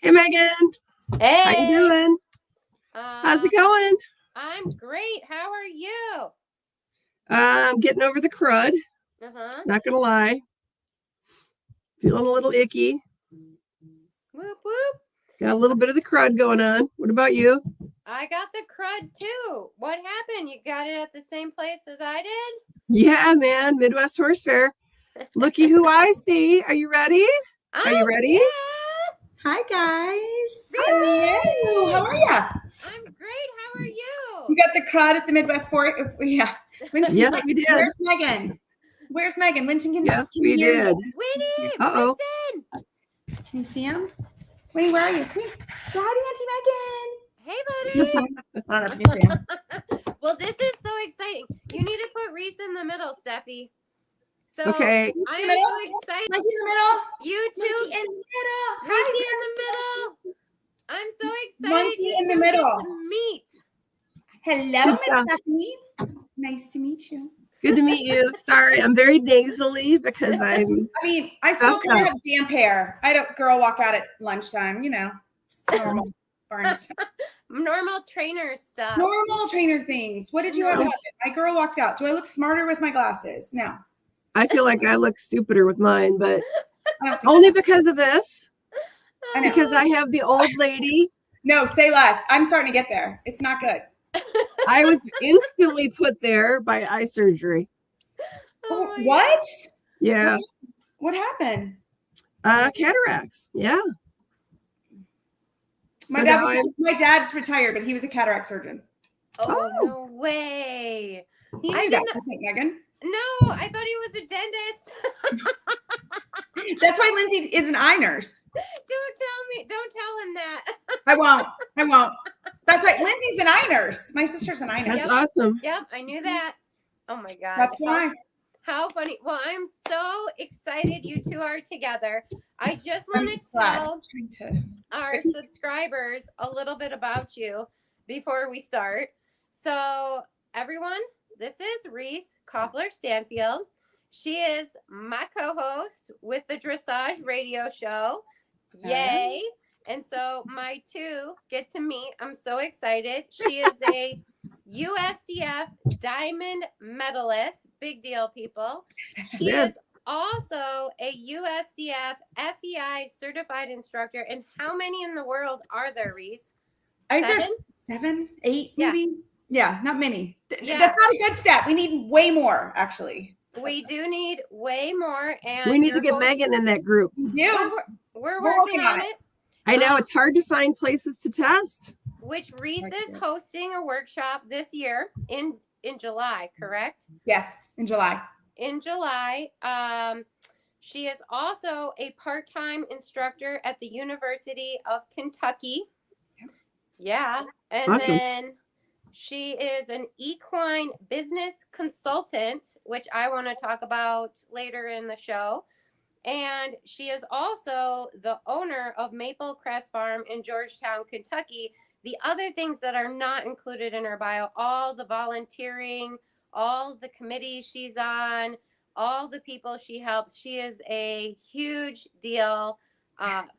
Hey, Megan. Hey. How you doing? How's it going? I'm great. How are you? I'm getting over the crud. Not gonna lie. Feeling a little icky. Whoop, whoop. Got a little bit of the crud going on. What about you? I got the crud too. What happened? You got it at the same place as I did? Yeah, man. Midwest Horse Fair. Looky who I see. Are you ready? Are you ready? Yeah. Hi, guys. Hello. How are you? I'm great. How are you? You got the crowd at the Midwest Fort? Yeah. Winston's Yes, like, we did. Where's Megan? Where's Megan? Winston can Yes, can we hear did. you. Winnie, Uh-oh. Winston. Can you see him? Winnie, where are you? Come here. Say hi to Auntie Megan. Hey, buddy. I don't know if you can see him. Well, this is so exciting. You need to put Reese in the middle, Steffi. So Okay. I am so excited. Monkey in the middle. You two. Monkey in the middle. Reese in the middle. I'm so excited. Monkey in the middle. To meet. Hello, Good Miss stuff. Stephanie. Nice to meet you. Good to meet you. Sorry, I'm very nasally because I still kind of have damp hair. I had a girl walk out at lunchtime, you know, normal barn stuff. Normal trainer stuff. Normal trainer things. What did you have? My girl walked out. Do I look smarter with my glasses? No. I feel like I look stupider with mine, but only because of this. I know. Because I have the old lady. No, say less. I'm starting to get there. It's not good. I was instantly put there by eye surgery. Oh, what? Yeah. What happened? Cataracts. Yeah. My dad's retired, but he was a cataract surgeon. Oh, no way. He knew that, I think, Megan. No, I thought he was a dentist. That's why Lindsay is an eye nurse. Don't tell him that. I won't. That's right. Lindsay's an eye nurse. My sister's an eye nurse. That's awesome. Yep, I knew that. Oh my God. That's why. How funny. Well, I'm so excited you two are together. I just want to tell our subscribers a little bit about you before we start. So, everyone, this is Reese Koffler-Stanfield. She is my co-host with the Dressage radio show. Yay. And so my two get to meet. I'm so excited. She is a USDF diamond medalist. Big deal, people. She is also a USDF FEI certified instructor. And how many in the world are there, Reese? I think there's 7, 8, maybe. Yeah, not many. Yeah. That's not a good stat. We need way more, actually. We do need way more. And we need to get Megan in that group. Yeah. We're working on it. I know it's hard to find places to test. Which Reese is hosting a workshop this year in July, correct? Yes, in July. In July. She is also a part-time instructor at the University of Kentucky. Yeah. And awesome. Then she is an equine business consultant, which I want to talk about later in the show. And she is also the owner of Maplecrest Farm in Georgetown, Kentucky. The other things that are not included in her bio, all the volunteering, all the committees she's on, all the people she helps. She is a huge deal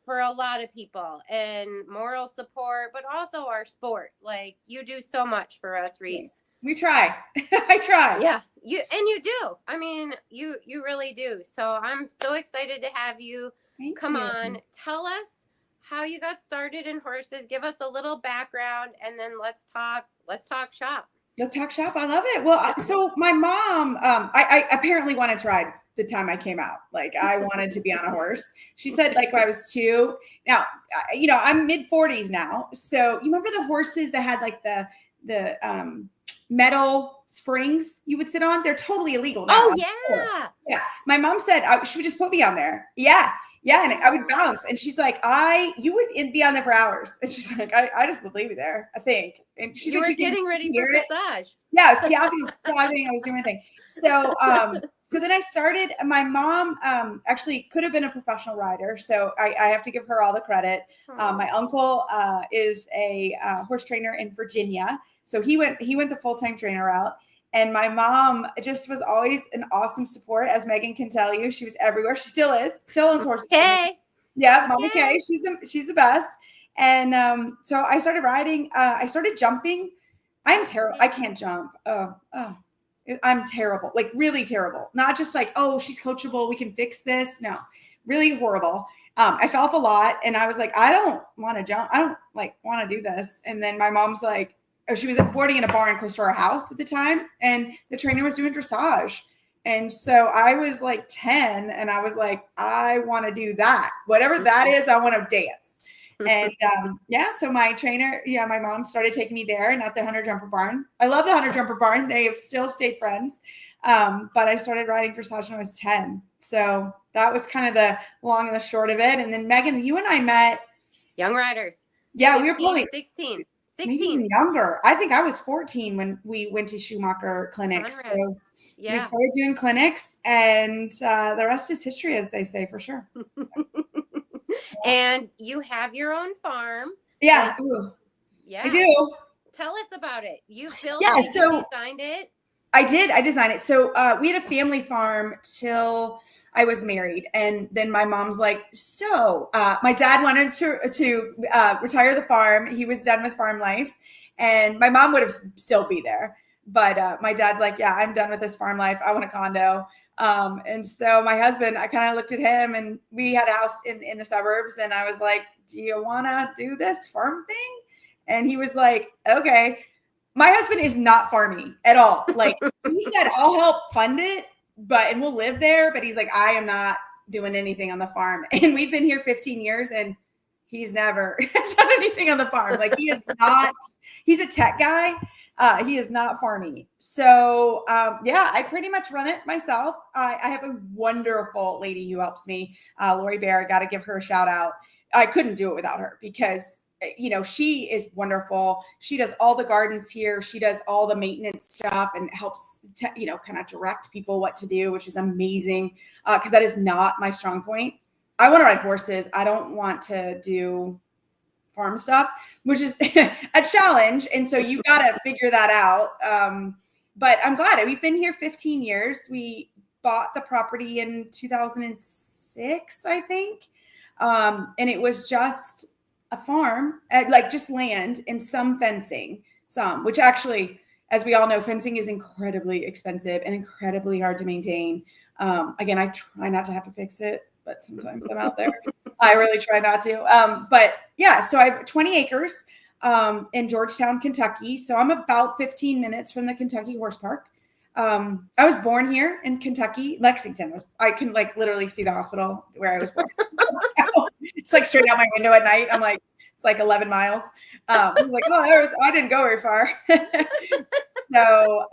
for a lot of people and moral support, but also our sport. Like, you do so much for us, Reese. We try. I try. Yeah, you do. I mean, you really do. So I'm so excited to have you come on. Tell us how you got started in horses. Give us a little background, and then let's talk shop. Let's talk shop. I love it. Well, so my mom, I apparently wanted to ride the time I came out. Like, I wanted to be on a horse. She said, like, when I was 2. Now, you know, I'm mid-40s now. So you remember the horses that had like the metal springs you would sit on? They're totally illegal now. Oh, yeah. Yeah. My mom said, she would just put me on there. Yeah. Yeah. And I would bounce. And she's like, you would be on there for hours. And she's like, I just would leave you there, I think. And she's you like, were getting ready for massage. Yeah. I was piaffing, I was doing my thing. So, so then I started, my mom actually could have been a professional rider. So I have to give her all the credit. My uncle is a horse trainer in Virginia. So he went the full-time trainer route. And my mom just was always an awesome support, as Megan can tell you. She was everywhere. She still is. Still owns horses. Hey. Yeah, Mama Kay. She's the best. And so I started riding. I started jumping. I'm terrible. I can't jump. I'm terrible, like really terrible. Not just like, oh, she's coachable, we can fix this. No, really horrible. I fell off a lot, and I was like, I don't want to jump. I don't like want to do this. And then my mom's like, oh, she was boarding in a barn close to our house at the time, and the trainer was doing dressage. And so I was like 10, and I was like, I want to do that. Whatever that is, I want to dance. And so my trainer, my mom started taking me there and at the Hunter Jumper Barn. I love the Hunter Jumper Barn. They have still stayed friends. But I started riding dressage when I was 10. So that was kind of the long and the short of it. And then Megan, you and I met. Young riders. Yeah, we were probably 16. Maybe younger. I think I was 14 when we went to Schumacher clinics. So we started doing clinics, and the rest is history, as they say, for sure. And you have your own farm. Yeah. Yeah. I do. Tell us about it. You built it, you designed it. I did. I designed it. So we had a family farm till I was married. And then my mom's like, my dad wanted to retire the farm. He was done with farm life. And my mom would have still be there. But my dad's like, yeah, I'm done with this farm life. I want a condo. And so my husband, I kind of looked at him, and we had a house in the suburbs. And I was like, do you want to do this farm thing? And he was like, okay. My husband is not farmy at all. Like he said, I'll help fund it, and we'll live there. But he's like, I am not doing anything on the farm. And we've been here 15 years, and he's never done anything on the farm. Like he's a tech guy. He is not farmy. So I pretty much run it myself. I have a wonderful lady who helps me, Lori Bear. Got to give her a shout out. I couldn't do it without her because she is wonderful. She does all the gardens here. She does all the maintenance stuff and helps kind of direct people what to do, which is amazing. Cause that is not my strong point. I want to ride horses. I don't want to do farm stuff, which is a challenge. And so you got to figure that out. But I'm glad we've been here 15 years. We bought the property in 2006, I think. And it was just a farm, like just land and some fencing, which actually, as we all know, fencing is incredibly expensive and incredibly hard to maintain. Again, I try not to have to fix it, but sometimes I'm out there. I really try not to. But yeah, so I have 20 acres in Georgetown, Kentucky. So I'm about 15 minutes from the Kentucky Horse Park. I was born here in Kentucky, Lexington. I can like literally see the hospital where I was born. It's like straight out my window at night. I'm like, it's like 11 miles. I was like, I didn't go very far. So,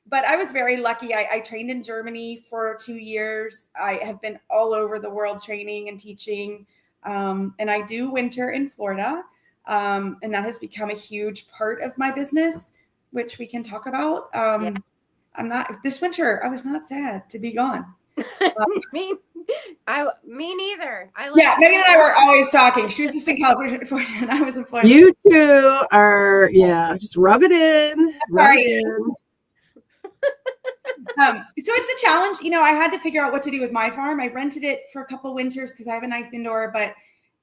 but I was very lucky. I trained in Germany for 2 years. I have been all over the world training and teaching. And I do winter in Florida. And that has become a huge part of my business, which we can talk about. This winter, I was not sad to be gone. Me neither. Megan and I were always talking. She was just in California, and I was in Florida. You two are, just rub it in. So it's a challenge. I had to figure out what to do with my farm. I rented it for a couple winters because I have a nice indoor, but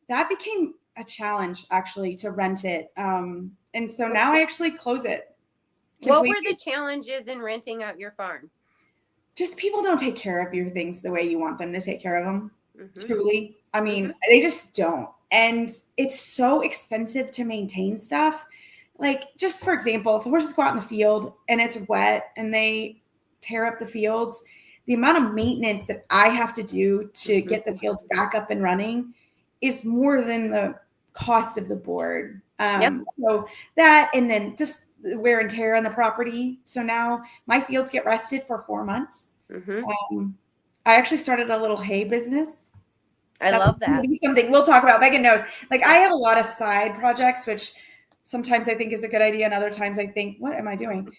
that became a challenge actually to rent it. And so now I actually close it. What were the challenges in renting out your farm? Just people don't take care of your things the way you want them to take care of them. Mm-hmm. Truly. I mean, they just don't. And it's so expensive to maintain stuff. Like just for example, if the horses go out in the field and it's wet and they tear up the fields, the amount of maintenance that I have to do to get the fields back up and running is more than the cost of the board. So that, and then just wear and tear on the property. So now my fields get rested for 4 months. I actually started a little hay business. I love that. Something we'll talk about. Megan knows, like I have a lot of side projects, which sometimes I think is a good idea. And other times I think, what am I doing?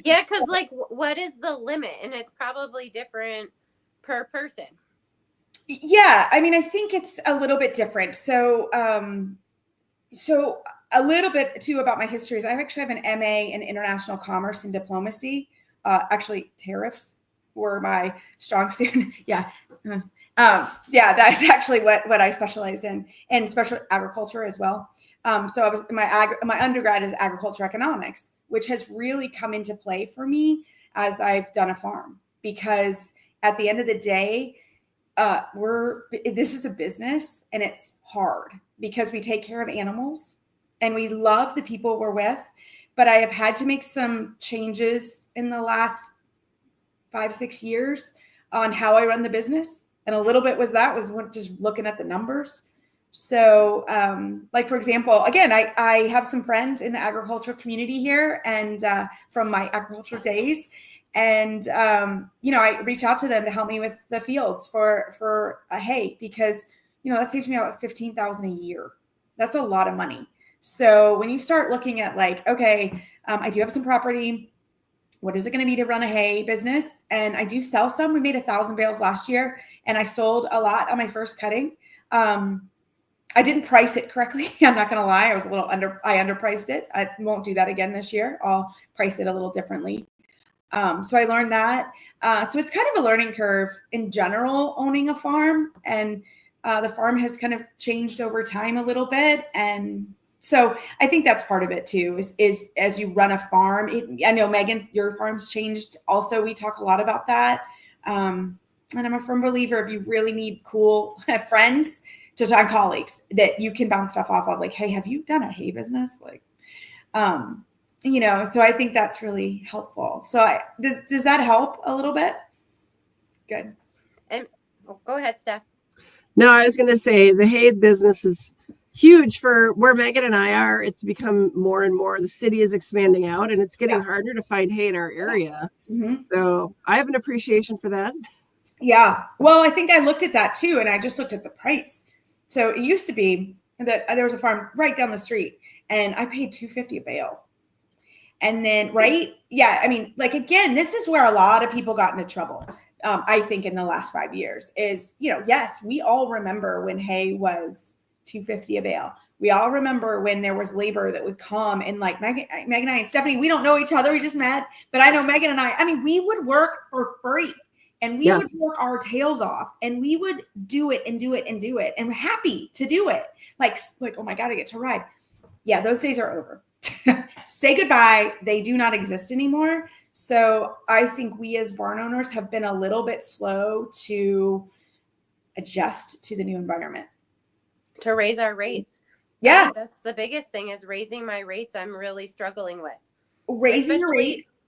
Yeah. Cause like, what is the limit? And it's probably different per person. Yeah. I mean, I think it's a little bit different. So a little bit too about my history is I actually have an MA in international commerce and diplomacy. Actually tariffs were my strong suit. Yeah. Yeah, that's actually what I specialized in, and special agriculture as well. So I was my undergrad is agriculture economics, which has really come into play for me as I've done a farm, because at the end of the day, this is a business and it's hard because we take care of animals and we love the people we're with. But I have had to make some changes in the last 5-6 years on how I run the business. And a little bit was just looking at the numbers. So like, for example, again, I have some friends in the agricultural community here and from my agricultural days. And, I reach out to them to help me with the fields for hay, because, that saves me about $15,000 a year. That's a lot of money. So when you start looking at like, okay, I do have some property. What is it going to be to run a hay business? And I do sell some. We made 1,000 bales last year and I sold a lot on my first cutting. I didn't price it correctly. I'm not going to lie. I underpriced it. I won't do that again this year. I'll price it a little differently. So I learned that. So it's kind of a learning curve in general, owning a farm, and the farm has kind of changed over time a little bit. And so I think that's part of it too, is as you run a farm. I know, Megan, your farm's changed. Also, we talk a lot about that. And I'm a firm believer, if you really need cool friends to talk, colleagues that you can bounce stuff off of, like, hey, have you done a hay business? Like, so I think that's really helpful. So does that help a little bit? Good. And go ahead, Steph. No, I was going to say the hay business is huge for where Megan and I are. It's become more and more. The city is expanding out and it's getting harder to find hay in our area. Mm-hmm. So I have an appreciation for that. Yeah. Well, I think I looked at that too. And I just looked at the price. So it used to be that there was a farm right down the street and I paid $250 a bale. And then, right. Yeah. I mean, like, again, this is where a lot of people got into trouble. I think in the last 5 years is, yes, we all remember when hay was $250 a bale. We all remember when there was labor that would come and, like, Megan and I and Stephanie, we don't know each other. We just met, but I know Megan and I mean, we would work for free and we would work our tails off and we would do it and do it and do it. And we're happy to do it. Like, oh my God, I get to ride. Yeah. Those days are over. Say goodbye. They do not exist anymore. So I think we as barn owners have been a little bit slow to adjust to the new environment. To raise our rates. Yeah. That's the biggest thing, is raising my rates. I'm really struggling with. Raising your rates.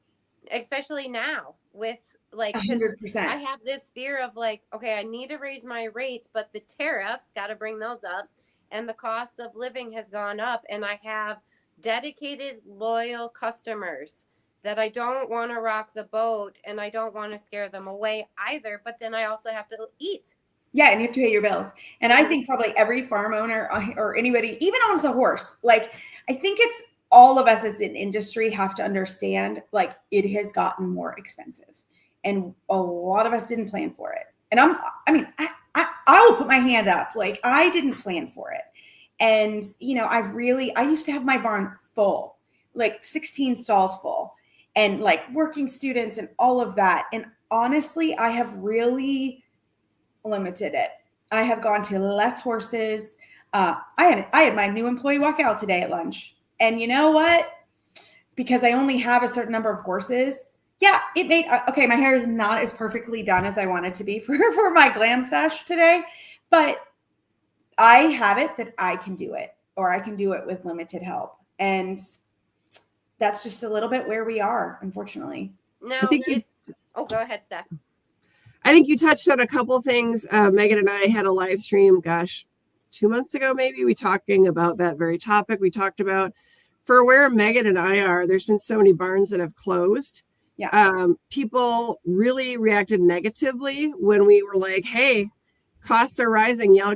Especially now with, like, 100%. I have this fear of, like, okay, I need to raise my rates, but the tariffs, got to bring those up. And the cost of living has gone up. And I have dedicated, loyal customers that I don't want to rock the boat and I don't want to scare them away either. But then I also have to eat. Yeah. And you have to pay your bills. And I think probably every farm owner or anybody even owns a horse. Like, I think it's all of us as an industry have to understand, like, it has gotten more expensive and a lot of us didn't plan for it. And I will put my hand up. Like, I didn't plan for it. And, I used to have my barn full, like 16 stalls full, and like working students and all of that. And honestly, I have really limited it. I have gone to less horses. I had my new employee walk out today at lunch. And you know what? Because I only have a certain number of horses. Yeah, it made, okay, my hair is not as perfectly done as I wanted to be for my glam sesh today, but I have it that I can do it, or I can do it with limited help. And that's just a little bit where we are, unfortunately. Now, go ahead, Steph. I think you touched on a couple of things. Megan and I had a live stream, 2 months ago, maybe, we talking about that very topic. We talked about, for where Megan and I are, there's been so many barns that have closed. Yeah. People really reacted negatively when we were like, hey, costs are rising. Y'all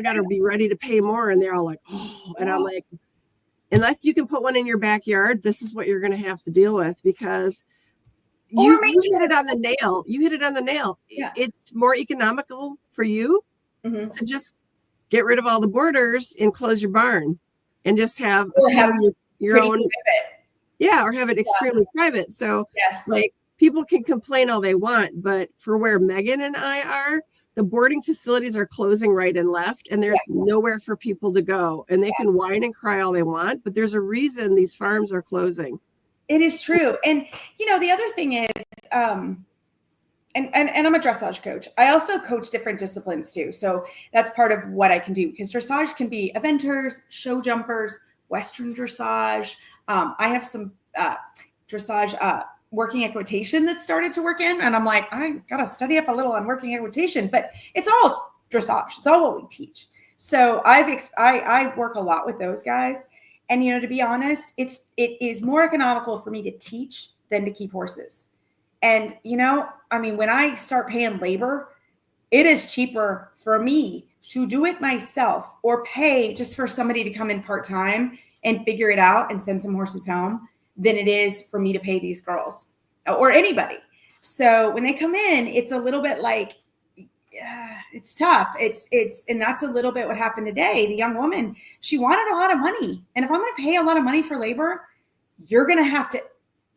got to be ready to pay more. And they're all like, oh, and I'm like, unless you can put one in your backyard, this is what you're going to have to deal with, because you hit it on the nail. You hit it on the nail. Yeah. It's more economical for you to just get rid of all the borders and close your barn and just have your own. Private. Yeah. Or have it extremely private. So like, people can complain all they want, but for where Megan and I are, the boarding facilities are closing right and left, and there's nowhere for people to go, and they can whine and cry all they want, but there's a reason these farms are closing. It is true. And, you know, the other thing is, and I'm a dressage coach. I also coach different disciplines too. So that's part of what I can do, because dressage can be eventers, show jumpers, Western dressage. I have some dressage working equitation that started to work in. And I'm like, I got to study up a little on working equitation, but it's all dressage. It's all what we teach. So I work a lot with those guys. And, you know, to be honest, it is more economical for me to teach than to keep horses. And, you know, I mean, when I start paying labor, it is cheaper for me to do it myself or pay just for somebody to come in part-time and figure it out and send some horses home than it is for me to pay these girls or anybody. So when they come in, it's a little bit like, it's tough. And that's a little bit what happened today. The young woman, she wanted a lot of money. And if I'm going to pay a lot of money for labor, you're going to have to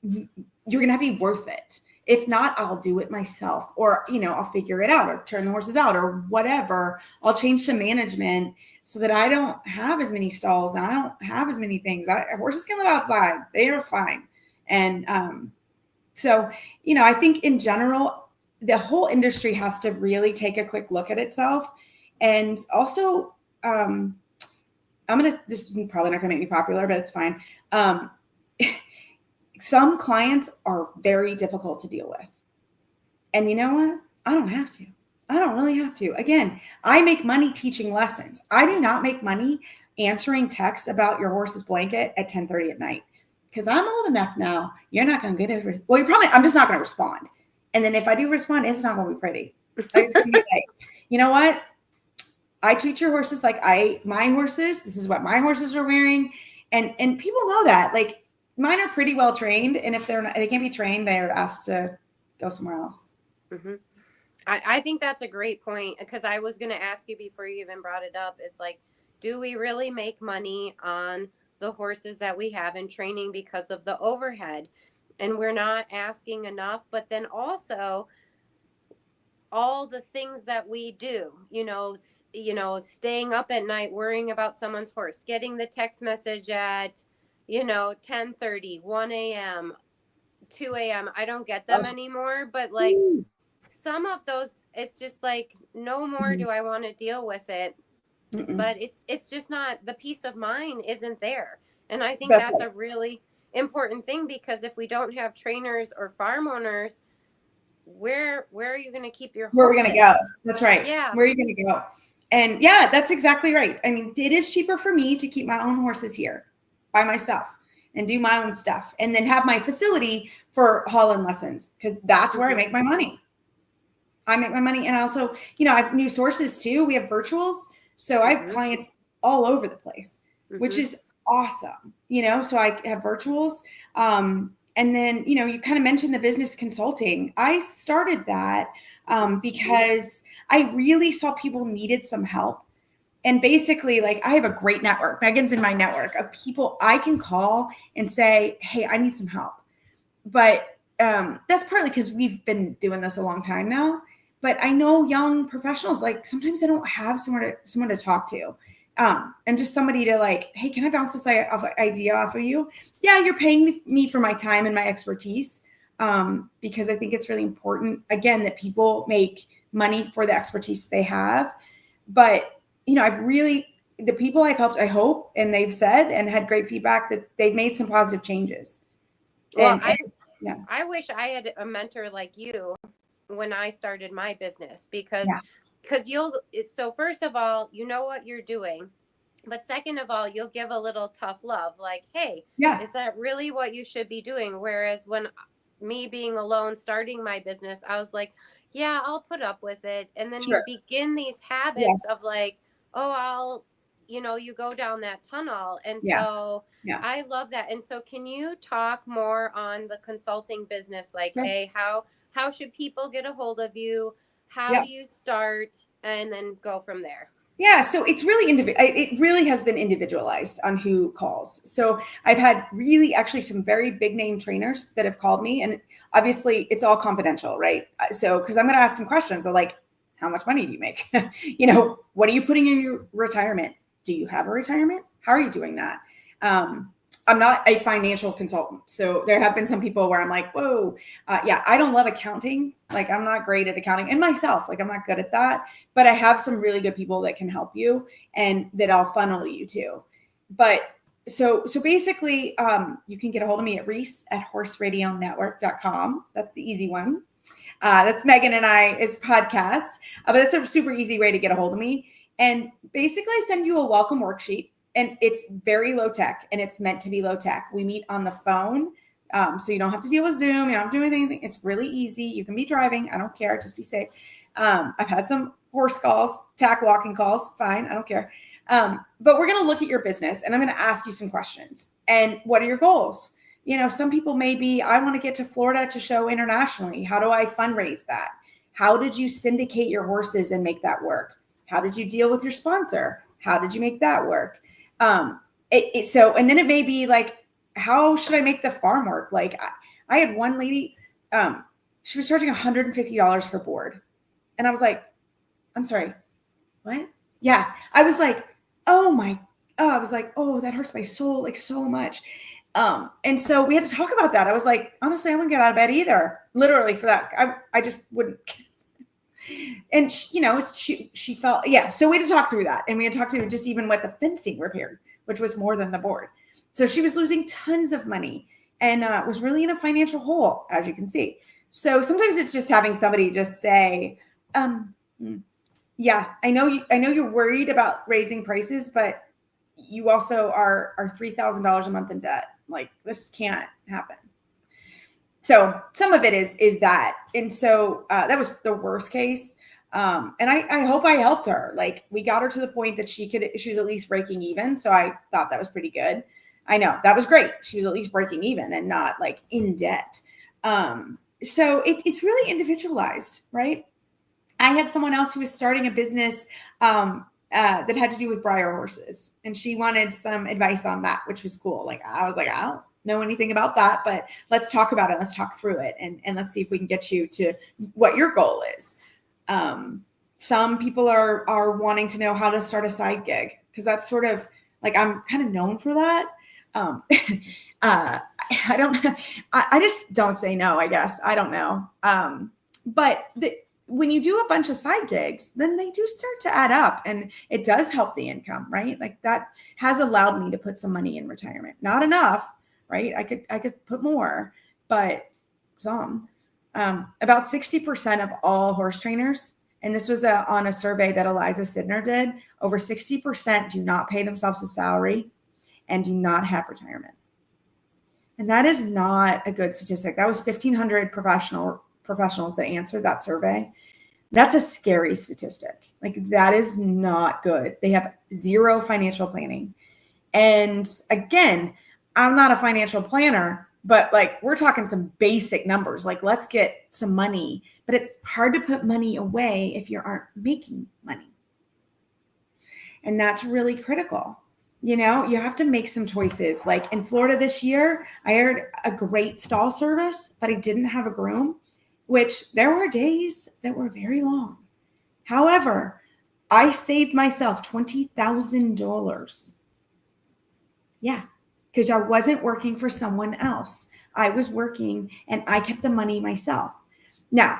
be worth it. If not, I'll do it myself, or, you know, I'll figure it out or turn the horses out or whatever. I'll change some management so that I don't have as many stalls and I don't have as many things. Horses can live outside. They are fine. And so, you know, I think in general, the whole industry has to really take a quick look at itself. And also, this is probably not gonna make me popular, but it's fine. Some clients are very difficult to deal with. And you know what? I don't have to. I don't really have to. Again, I make money teaching lessons. I do not make money answering texts about your horse's blanket at 10:30 at night, because I'm old enough now. You're not going to get it. Well, I'm just not going to respond. And then if I do respond, it's not going to be pretty. I'm just going to say, you know what? I treat your horses like my horses. This is what my horses are wearing. And people know that. Like, mine are pretty well trained. And if they can't be trained, they're asked to go somewhere else. Mm-hmm. I think that's a great point, because I was going to ask you before you even brought it up, is like, do we really make money on the horses that we have in training because of the overhead? And we're not asking enough. But then also all the things that we do, staying up at night, worrying about someone's horse, getting the text message at, 10:30, 1 a.m., 2 a.m. I don't get them anymore, but like some of those, it's just like, no more do I want to deal with it. But it's just not, the peace of mind isn't there. And I think that's a really important thing, because if we don't have trainers or farm owners, where are you going to keep your horses? Where are we going to go? That's right. Yeah. Where are you going to go? And yeah, that's exactly right. I mean, it is cheaper for me to keep my own horses here by myself and do my own stuff, and then have my facility for haul-in lessons, because that's where I make my money. I make my money. And also, I have new sources too. We have virtuals. So I have clients all over the place, which is awesome. So I have virtuals. And then, you kind of mentioned the business consulting. I started that because I really saw people needed some help. And basically, like, I have a great network. Megan's in my network of people I can call and say, hey, I need some help. But that's partly because we've been doing this a long time now. But I know young professionals, like, sometimes they don't have someone to talk to. And just somebody to, like, hey, can I bounce this idea off of you? Yeah, you're paying me for my time and my expertise, because I think it's really important, again, that people make money for the expertise they have. But, the people I've helped, I hope, and they've said and had great feedback that they've made some positive changes. Well, I wish I had a mentor like you when I started my business, because so first of all, you know what you're doing, but second of all, you'll give a little tough love, like, hey, is that really what you should be doing? Whereas when me being alone, starting my business, I was like, yeah, I'll put up with it. And then you begin these habits of like, oh, you go down that tunnel. And so I love that. And so can you talk more on the consulting business? Like, hey, how should people get a hold of you? How do you start? And then go from there. Yeah. So it's really it really has been individualized on who calls. So I've had actually some very big name trainers that have called me, and obviously it's all confidential, right? So, cause I'm going to ask some questions. I'm like, How much money do you make? You know, what are you putting in your retirement? Do you have a retirement? How are you doing that? I'm not a financial consultant. So there have been some people where I'm like, whoa, yeah, I don't love accounting. Like I'm not great at accounting, and myself, like I'm not good at that, but I have some really good people that can help you and that I'll funnel you to. But so basically, you can get a hold of me at Reese@horseradionetwork.com. That's the easy one. That's Megan and I's podcast, but it's a super easy way to get a hold of me. And basically I send you a welcome worksheet, and it's very low tech, and it's meant to be low tech. We meet on the phone. So you don't have to deal with Zoom. You don't have to do anything. It's really easy. You can be driving. I don't care. Just be safe. I've had some horse calls, tack walking calls. Fine. I don't care. But we're going to look at your business, and I'm going to ask you some questions. And what are your goals? You know, some people may be, I want to get to Florida to show internationally. How do I fundraise that? How did you syndicate your horses and make that work? How did you deal with your sponsor? How did you make that work? And then it may be like, how should I make the farm work? Like I had one lady, she was charging $150 for board. And I was like, I'm sorry, what? Yeah. I was like, oh, that hurts my soul like so much. And so we had to talk about that. I was like, honestly, I wouldn't get out of bed either. Literally for that. I just wouldn't. And she felt, yeah. So we had to talk through that. And we had to talk through just even what the fencing repaired, which was more than the board. So she was losing tons of money and was really in a financial hole, as you can see. So sometimes it's just having somebody just say, yeah, I know you're worried about raising prices, but you also are $3,000 a month in debt. Like this can't happen. So some of it is that. And so that was the worst case. And I hope I helped her. Like we got her to the point that she was at least breaking even. So I thought that was pretty good. I know that was great. She was at least breaking even and not like in debt. So it's really individualized, right? I had someone else who was starting a business that had to do with Breyer horses, and she wanted some advice on that, which was cool. Like I was like, I don't know anything about that, but let's talk about it. Let's talk through it, and let's see if we can get you to what your goal is. Some people are wanting to know how to start a side gig, because that's sort of like I'm kind of known for that. I just don't say no, I guess. I don't know. But when you do a bunch of side gigs, then they do start to add up, and it does help the income, right? Like that has allowed me to put some money in retirement. Not enough, right? I could put more, but some. About 60% of all horse trainers, and this was on a survey that Eliza Sidner did, over 60% do not pay themselves a salary and do not have retirement. And that is not a good statistic. That was 1,500 professionals that answered that survey. That's a scary statistic. Like that is not good. They have zero financial planning. And again, I'm not a financial planner, but like we're talking some basic numbers. Like let's get some money, but it's hard to put money away if you aren't making money. And that's really critical. You know, you have to make some choices. Like in Florida this year, I hired a great stall service, but I didn't have a groom, which there were days that were very long. However, I saved myself $20,000. Yeah, because I wasn't working for someone else. I was working and I kept the money myself. Now,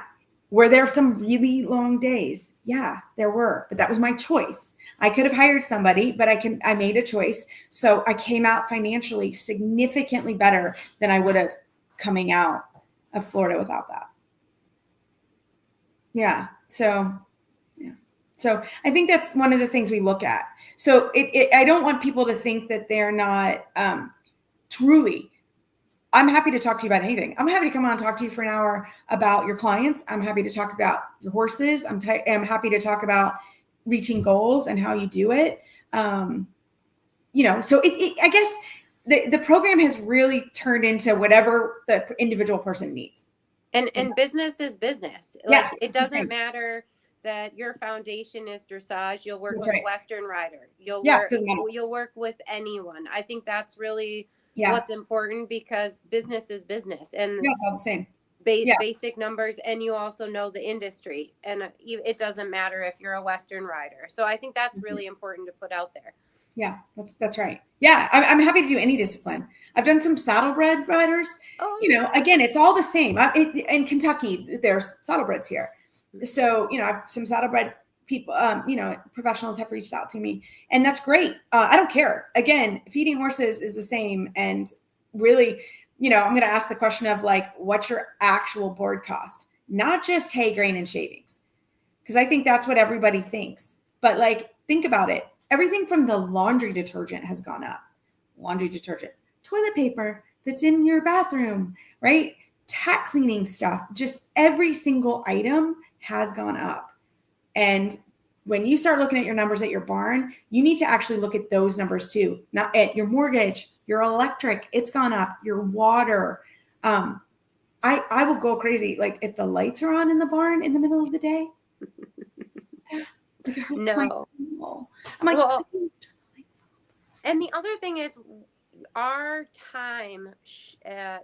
were there some really long days? Yeah, there were, but that was my choice. I could have hired somebody, but I made a choice. So I came out financially significantly better than I would have coming out of Florida without that. Yeah. So I think that's one of the things we look at. So I don't want people to think that they're not truly. I'm happy to talk to you about anything. I'm happy to come on and talk to you for an hour about your clients. I'm happy to talk about your horses. I'm happy to talk about reaching goals and how you do it. So I guess the program has really turned into whatever the individual person needs. And business is business. Like it doesn't matter that your foundation is dressage. You'll work with a Western rider. You'll work with anyone. I think that's really what's important, because business is business. And it's all the same. basic numbers, and you also know the industry, and it doesn't matter if you're a Western rider. So I think that's really important to put out there. Yeah, that's right. Yeah, I'm happy to do any discipline. I've done some saddlebred riders. Oh, you know, again, it's all the same. In Kentucky, there's saddlebreds here. So, you know, I've some saddlebred people, you know, professionals have reached out to me, and that's great. I don't care. Again, feeding horses is the same. And really, you know, I'm going to ask the question of like, what's your actual board cost? Not just hay, grain, and shavings. Because I think that's what everybody thinks. But like, think about it. Everything from the laundry detergent has gone up. Laundry detergent, toilet paper that's in your bathroom, right? Tack cleaning stuff, just every single item has gone up. And when you start looking at your numbers at your barn, you need to actually look at those numbers too. Not at your mortgage, your electric, it's gone up, your water. I will go crazy. Like if the lights are on in the barn in the middle of the day, it hurts my soul. I'm like, well, and the other thing is our time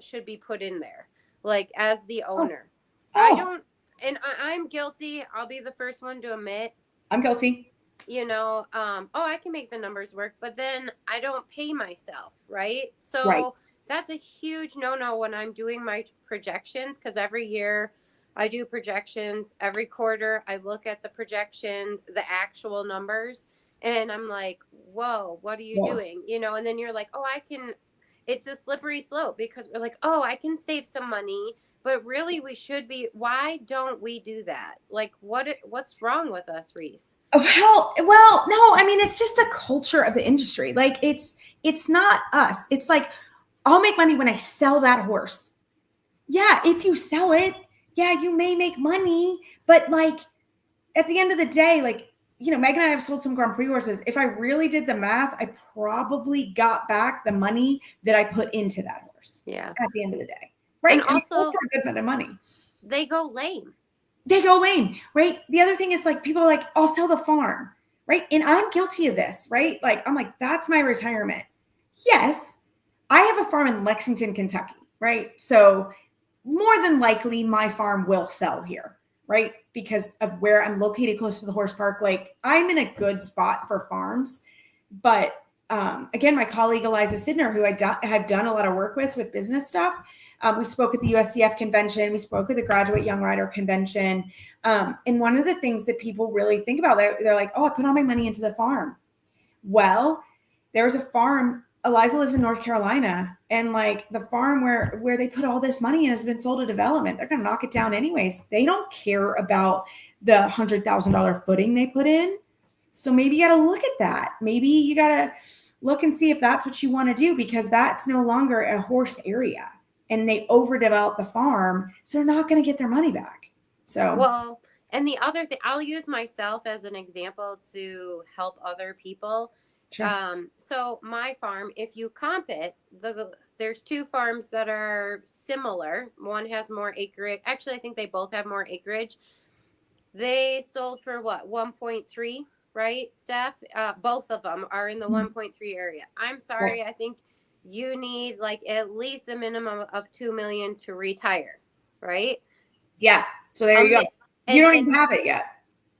should be put in there, like as the owner. I don't, and I'm guilty. I'll be the first one to admit. I'm guilty. You know, I can make the numbers work, but then I don't pay myself, right? So that's a huge no-no when I'm doing my projections, because every year I do projections. Every quarter I look at the projections, the actual numbers, and I'm like, whoa, what are you doing? You know, and then you're like, it's a slippery slope, because we're like, I can save some money, but really we should be. Why don't we do that? Like, what's wrong with us, Reese? Well, no, I mean, it's just the culture of the industry. Like it's not us. It's like, I'll make money when I sell that horse. Yeah. If you sell it, yeah, you may make money, but like at the end of the day, like, you know, Meg and I have sold some Grand Prix horses. If I really did the math, I probably got back the money that I put into that horse. Yeah. At the end of the day. Right. And also, for a good amount of money. They go lame. Right? The other thing is like, people are like, I'll sell the farm. Right. And I'm guilty of this, right? Like, I'm like, that's my retirement. Yes. I have a farm in Lexington, Kentucky. Right. So more than likely my farm will sell here. Right. Because of where I'm located close to the horse park. Like I'm in a good spot for farms. But again, my colleague, Eliza Sidner, who have done a lot of work with business stuff. We spoke at the USDF convention. We spoke at the Graduate Young Rider convention. And one of the things that people really think about, they're like, I put all my money into the farm. Well, there's a farm. Eliza lives in North Carolina, and like the farm where they put all this money in has been sold to development. They're going to knock it down anyways. They don't care about the $100,000 footing they put in. So maybe you got to look at that. Maybe you got to look and see if that's what you want to do, because that's no longer a horse area, and they overdevelop the farm. So they're not going to get their money back. So, well, and the other thing, I'll use myself as an example to help other people. Sure. So my farm, if you comp it, there's two farms that are similar. One has more acreage. Actually, I think they both have more acreage. They sold for what? 1.3, right, Steph? Both of them are in the 1.3 area. I'm sorry. Yeah. I think you need like at least a minimum of 2 million to retire, right? Yeah. So there you go. You don't even have it yet.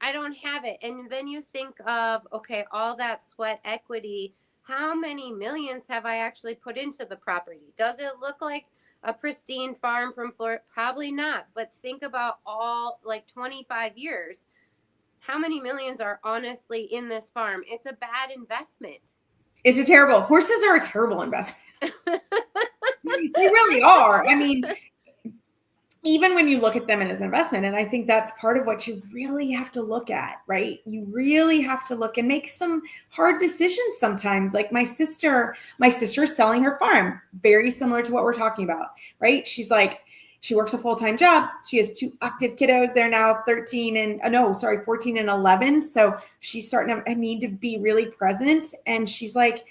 I don't have it. And then you think of, okay, all that sweat equity, how many millions have I actually put into the property? Does it look like a pristine farm from Florida? Probably not. But think about all like 25 years. How many millions are honestly in this farm? It's a bad investment. It's a terrible. Horses are a terrible investment. They really are. I mean, even when you look at them as an investment, and I think that's part of what you really have to look at, right? You really have to look and make some hard decisions sometimes. Like my sister is selling her farm, very similar to what we're talking about, right? She's like, she works a full-time job. She has 2 active kiddos. They're now 14 and 11. So she's starting to need to be really present. And she's like,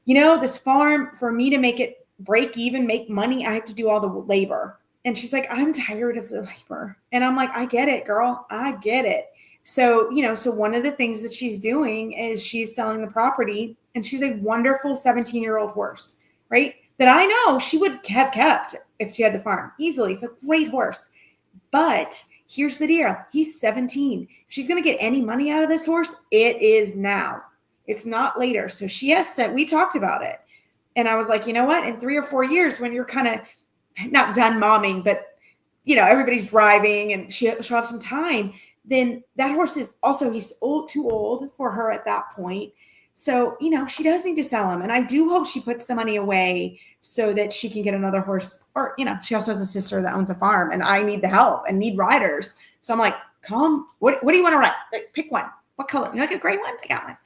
this farm, for me to make it break even, make money, I have to do all the labor. And she's like, I'm tired of the labor. And I'm like, I get it, girl. I get it. So, so one of the things that she's doing is she's selling the property, and she's a wonderful 17-year-old horse, right? that I know she would have kept if she had the farm easily. It's a great horse. But here's the deal. He's 17. If she's going to get any money out of this horse, it is now. It's not later. So she has to, we talked about it. And I was like, you know what? In 3 or 4 years, when you're kind of not done momming, but everybody's driving and she'll have some time, then that horse is also, he's too old for her at that point. So, she does need to sell him. And I do hope she puts the money away so that she can get another horse. Or, she also has a sister that owns a farm and I need the help and need riders. So I'm like, come, what do you want to ride? Like, pick one. What color? You like a gray one? I got one.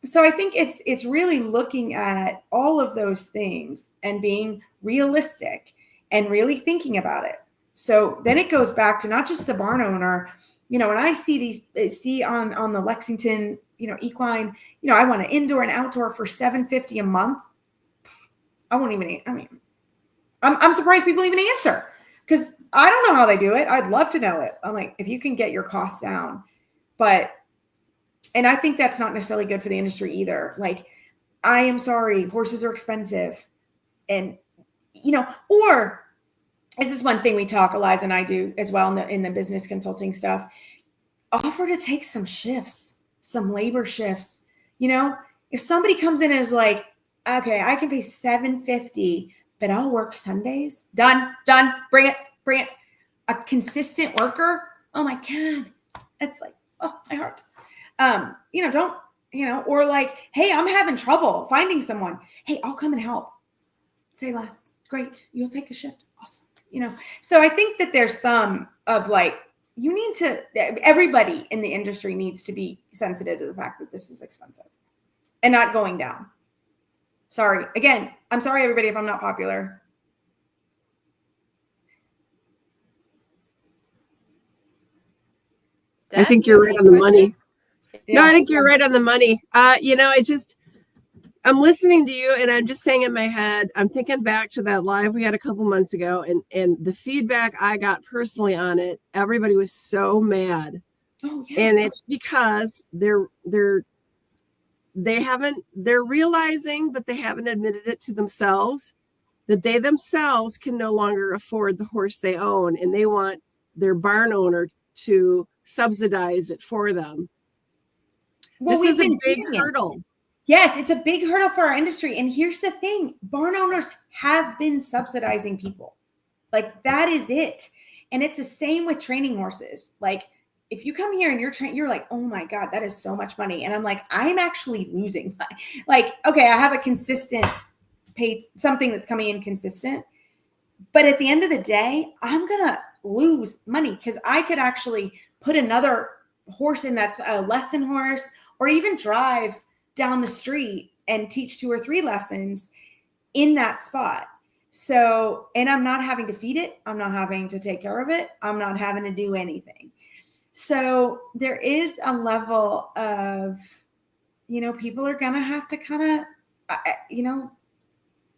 So I think it's really looking at all of those things and being realistic and really thinking about it. So then it goes back to not just the barn owner. When I see on the Lexington, Equine, I want an indoor and outdoor for $750 a month. I'm surprised people even answer because I don't know how they do it. I'd love to know it. I'm like, if you can get your costs down, and I think that's not necessarily good for the industry either. Like, I am sorry, horses are expensive. And, or this is one thing we talk, Eliza and I do as well in the business consulting stuff, offer to take some shifts, some labor shifts. If somebody comes in and is like, okay, I can pay $750, but I'll work Sundays. Done, bring it. A consistent worker. Oh my God. It's like, oh, my heart. Or like, hey, I'm having trouble finding someone. Hey, I'll come and help. Say less. Great. You'll take a shift. Awesome. So I think that there's some of like, everybody in the industry needs to be sensitive to the fact that this is expensive and not going down. Sorry. Again, I'm sorry, everybody, if I'm not popular. I think you're right on the money. Yeah. No, I think you're right on the money. I'm listening to you and I'm just saying in my head, I'm thinking back to that live we had a couple months ago and the feedback I got personally on it, everybody was so mad. Oh, yeah. And it's because they're realizing, but they haven't admitted it to themselves, that they themselves can no longer afford the horse they own and they want their barn owner to subsidize it for them. Well, this is a big hurdle. Yes, it's a big hurdle for our industry. And here's the thing, barn owners have been subsidizing people. Like, that is it. And it's the same with training horses. Like, if you come here and you're like, oh my God, that is so much money. And I'm like, I'm actually losing money. Like, okay, I have a consistent pay, something that's coming in consistent. But at the end of the day, I'm going to lose money because I could actually put another horse in that's a lesson horse or even drive down the street and teach 2 or 3 lessons in that spot. So, and I'm not having to feed it. I'm not having to take care of it. I'm not having to do anything. So there is a level of, people are going to have to kind of,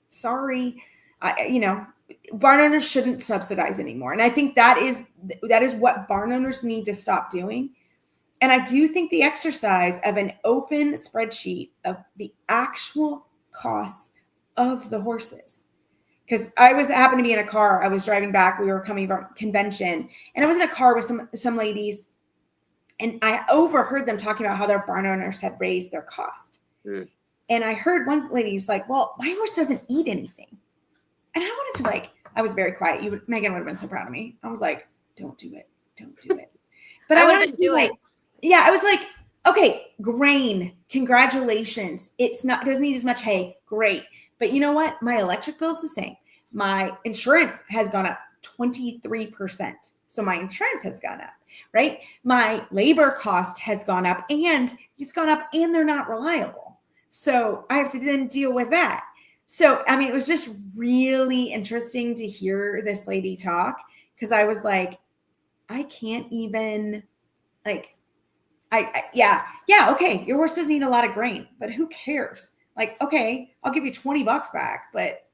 sorry, barn owners shouldn't subsidize anymore. And I think that is what barn owners need to stop doing. And I do think the exercise of an open spreadsheet of the actual costs of the horses, because I happened to be in a car. I was driving back. We were coming from convention and I was in a car with some ladies and I overheard them talking about how their barn owners had raised their cost. Mm. And I heard one lady was like, well, my horse doesn't eat anything. And I wanted to I was very quiet. Megan would have been so proud of me. I was like, don't do it. Don't do it. But I wanted to do it. Yeah, I was like, okay, grain, congratulations. Doesn't need as much hay. Great. But you know what? My electric bill is the same. My insurance has gone up 23%. So my insurance has gone up, right? My labor cost has gone up and it's gone up and they're not reliable. So I have to then deal with that. So, it was just really interesting to hear this lady talk because I was like, I can't even okay, your horse doesn't eat a lot of grain, but who cares? Like, okay, I'll give you $20 back, but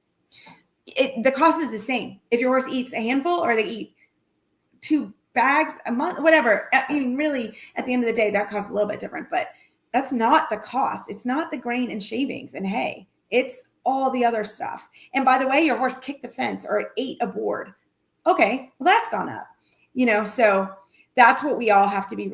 the cost is the same. If your horse eats a handful or they eat 2 bags a month, whatever. Really, at the end of the day, that costs a little bit different, but that's not the cost. It's not the grain and shavings and hay. It's all the other stuff. And by the way, your horse kicked the fence or it ate a board. Okay, well, that's gone up, so that's what we all have to be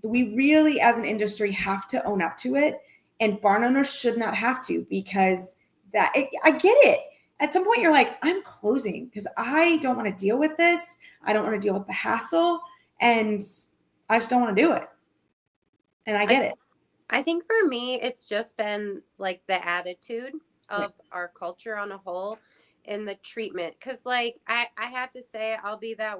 we really as an industry have to own up to it. And barn owners should not have to, because I get it. At some point you're like, I'm closing because I don't want to deal with this. I don't want to deal with the hassle, and I just don't want to do it. And I get it. I think for me, it's just been like the attitude of our culture on a whole and the treatment. Cause like, I have to say, I'll be that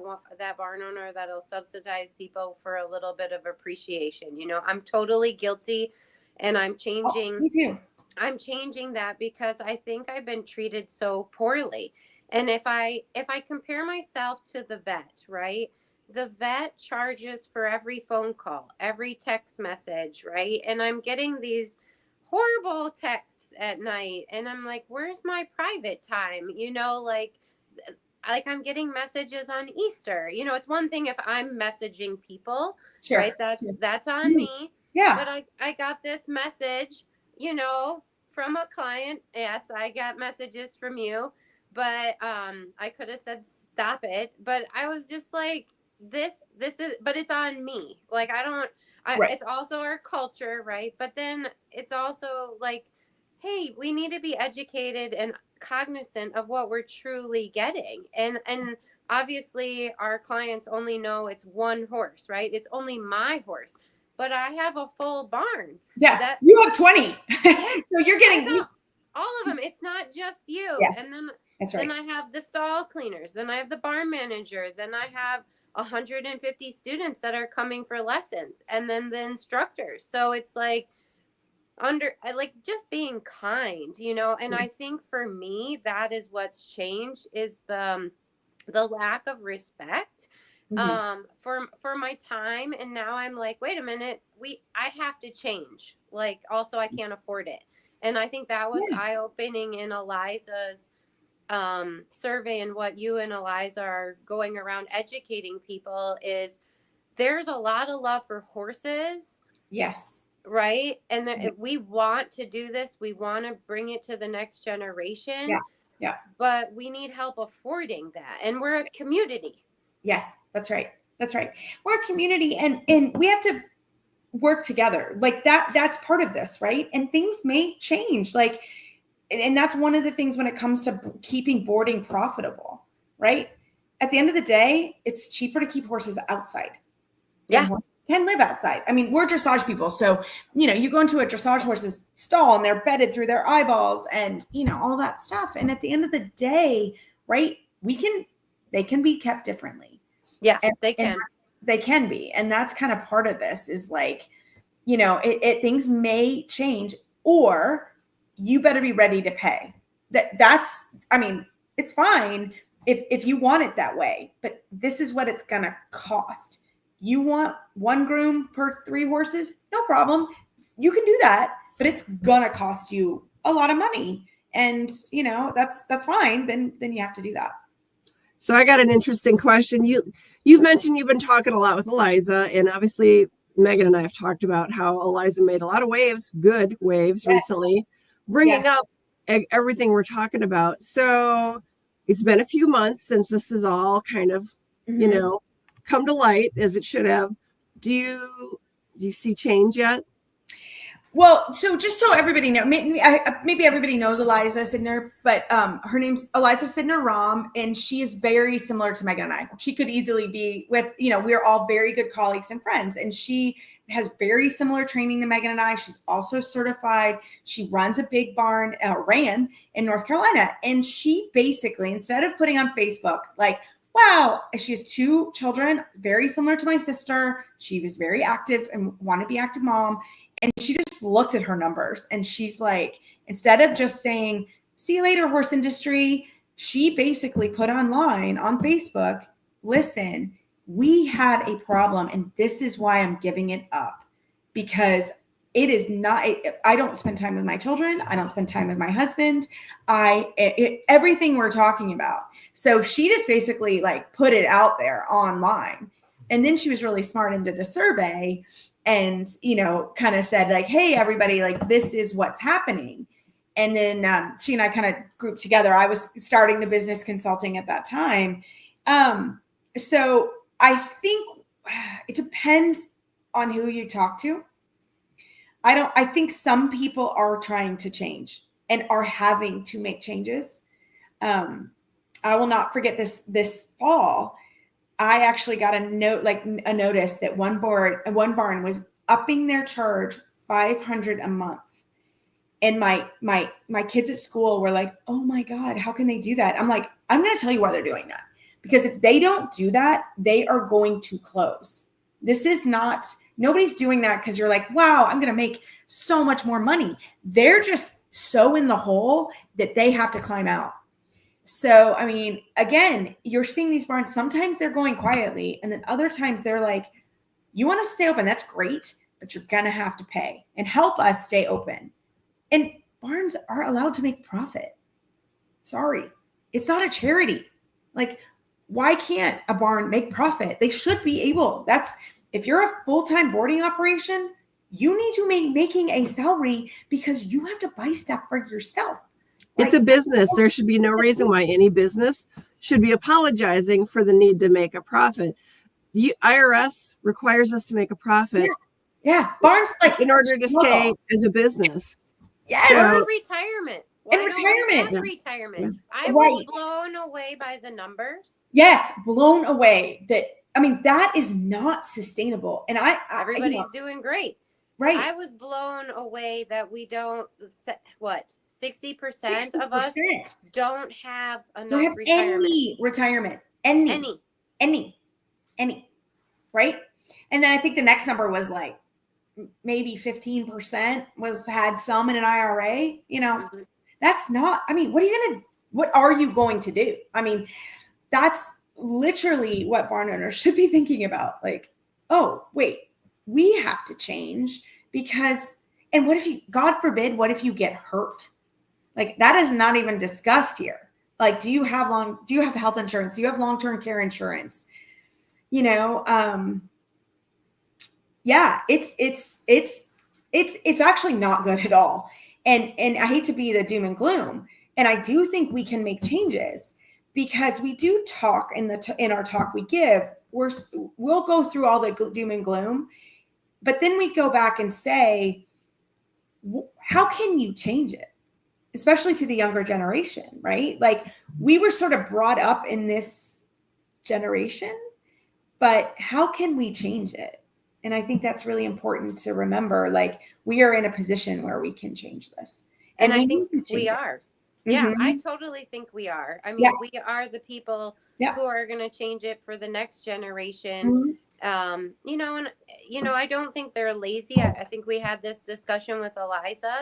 barn owner that'll subsidize people for a little bit of appreciation. I'm totally guilty, and I'm changing. Me too. I'm changing that because I think I've been treated so poorly. And if I compare myself to the vet, right? The vet charges for every phone call, every text message, right? And I'm getting these horrible texts at night, and I'm like, where's my private time? Like I'm getting messages on Easter. It's one thing if I'm messaging people, sure, right? That's on me. Yeah. But I got this message, from a client. Yes, I got messages from you, but I could have said stop it. But I was just like, this is, but it's on me. Like Right. It's also our culture, right? But then it's also like, hey, we need to be educated and cognizant of what we're truly getting. And obviously our clients only know it's one horse, right? It's only my horse, but I have a full barn. Yeah. You have 20. Yes, so you're getting all of them. It's not just you. Yes, And then, that's right. Then I have the stall cleaners. Then I have the barn manager. Then I have 150 students that are coming for lessons, and then the instructors. So it's like just being kind, and I think for me, that is what's changed is the lack of respect for my time. And now I'm like, wait a minute, I have to change. Like, also I can't afford it. And I think that was eye-opening in Eliza's survey, and what you and Eliza are going around educating people is there's a lot of love for horses. Yes. Right. And we want to do this. We want to bring it to the next generation. Yeah. Yeah. But we need help affording that. And we're a community. Yes, that's right. That's right. We're a community, and we have to work together. Like that's part of this, right? And things may change. Like, and that's one of the things when it comes to keeping boarding profitable, right? At the end of the day, it's cheaper to keep horses outside. Yeah. Horses can live outside. I mean, we're dressage people. So, you go into a dressage horse's stall and they're bedded through their eyeballs and, all that stuff. And at the end of the day, right, they can be kept differently. Yeah, they can. And they can be. And that's kind of part of this is like, things may change, or you better be ready to pay. It's fine if you want it that way, but this is what it's going to cost. You want one groom per 3 horses? No problem. You can do that, but it's going to cost you a lot of money. And, that's fine. Then you have to do that. So I got an interesting question. You've mentioned you've been talking a lot with Eliza, and obviously Megan and I have talked about how Eliza made a lot of good waves recently, bringing up everything we're talking about. So it's been a few months since this is all kind of, come to light as it should have. Do you see change yet? Well, so just so everybody knows, maybe everybody knows Eliza Sidner, but her name's Eliza Sidner-Rahm, and she is very similar to Megan and I. She could easily be with, we're all very good colleagues and friends, and she has very similar training to Megan and I. She's also certified. She runs a big barn, ran in North Carolina, and she basically, instead of putting on Facebook, like, wow, she has 2 children, very similar to my sister. She was very active and wanted to be active mom. And she just looked at her numbers and she's like, instead of just saying, see you later, horse industry, she basically put online on Facebook, listen, we have a problem and this is why I'm giving it up, because it is not, I don't spend time with my children. I don't spend time with my husband. Everything we're talking about. So she just basically like put it out there online. And then she was really smart and did a survey and, kind of said like, hey, everybody, like, this is what's happening. then she and I kind of grouped together. I was starting the business consulting at that time. So I think it depends on who you talk to. I think some people are trying to change and are having to make changes. I will not forget this fall. I actually got a notice that one barn was upping their charge $500 a month. And my kids at school were like, oh my God, how can they do that? I'm like, I'm going to tell you why they're doing that. Because if they don't do that, they are going to close. Nobody's doing that because you're like, wow, I'm going to make so much more money. They're just so in the hole that they have to climb out. So, I mean, again, you're seeing these barns. Sometimes they're going quietly. And then other times they're like, you want to stay open? That's great, but you're going to have to pay and help us stay open. And barns are allowed to make profit. Sorry, it's not a charity. Like, why can't a barn make profit? They should be able. If you're a full-time boarding operation, you need to be making a salary because you have to buy stuff for yourself. It's a business. There should be no reason why any business should be apologizing for the need to make a profit. The IRS requires us to make a profit. Yeah. Barns, like, in order to stay as a business. Yes. Or retirement. Retirement. Yeah. I was blown away by the numbers. Yes, blown away. That is not sustainable. And everybody's doing great. Right. I was blown away that we don't, 60% of us don't have enough retirement. Any retirement. Any. Right. And then I think the next number was like maybe 15% had some in an IRA. That's not, what are you going to do? That's literally what barn owners should be thinking about. Like, oh, wait, we have to change because, and what if God forbid, what if you get hurt? Like, that is not even discussed here. Like, do you have health insurance? Do you have long-term care insurance? Yeah, it's actually not good at all. And I hate to be the doom and gloom. And I do think we can make changes because we do talk in our talk we give. We'll go through all the doom and gloom, but then we go back and say, how can you change it? Especially to the younger generation, right? Like, we were sort of brought up in this generation, but how can we change it? And I think that's really important to remember. Like, we are in a position where we can change this. And I think we are. Yeah, I totally think we are. We are the people who are going to change it for the next generation. And I don't think they're lazy. I think we had this discussion with Eliza,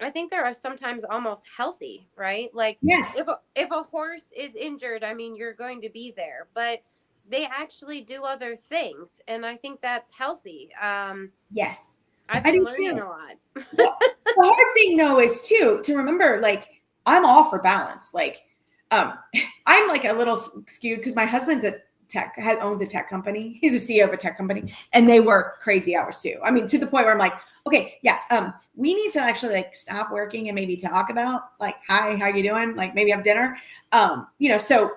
I think they are sometimes almost healthy, right? Like, yes. If a horse is injured, you're going to be there, but they actually do other things. And I think that's healthy. Yes. I've been learning a lot. The hard thing though is to remember, like, I'm all for balance. Like, I'm like a little skewed because my husband's owns a tech company. He's a CEO of a tech company, and they work crazy hours too. To the point where I'm like, okay, yeah, we need to actually like stop working and maybe talk about like, hi, how you doing? Like, maybe have dinner. So